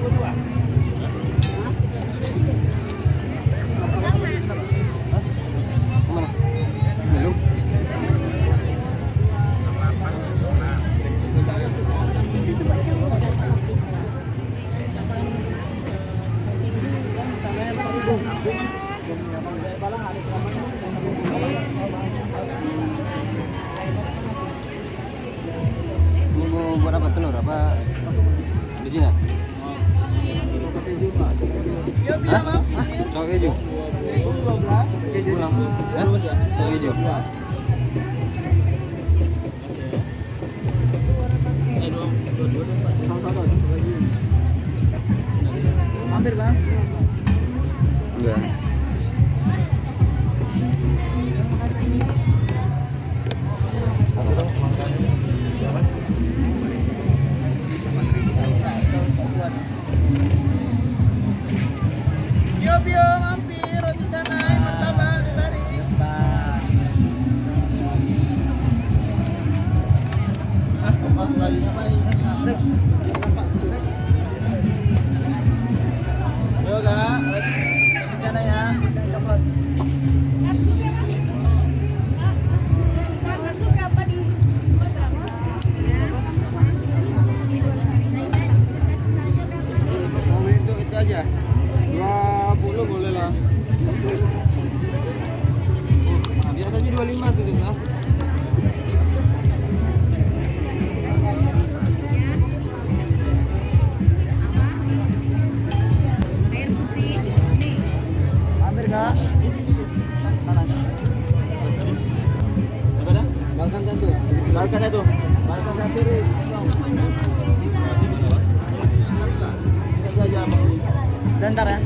Kemana? Belum. Ini mau buat apa, telur apa? Original? Hah? Cowok keju? Keju lah. Hah? Cowok keju? Hampir bang. Enggak. Bio mampir roti canai martabak tarik. Masuk lagi ngapain? Yo kak, roti canai ya, coklat. Mau itu aja. 20 boleh lah. Biasanya 25 tuh susah. Hampir kak. Apa dah? Balkan satu. Balkan satu. Balkan satu. Saja. Sebentar ya.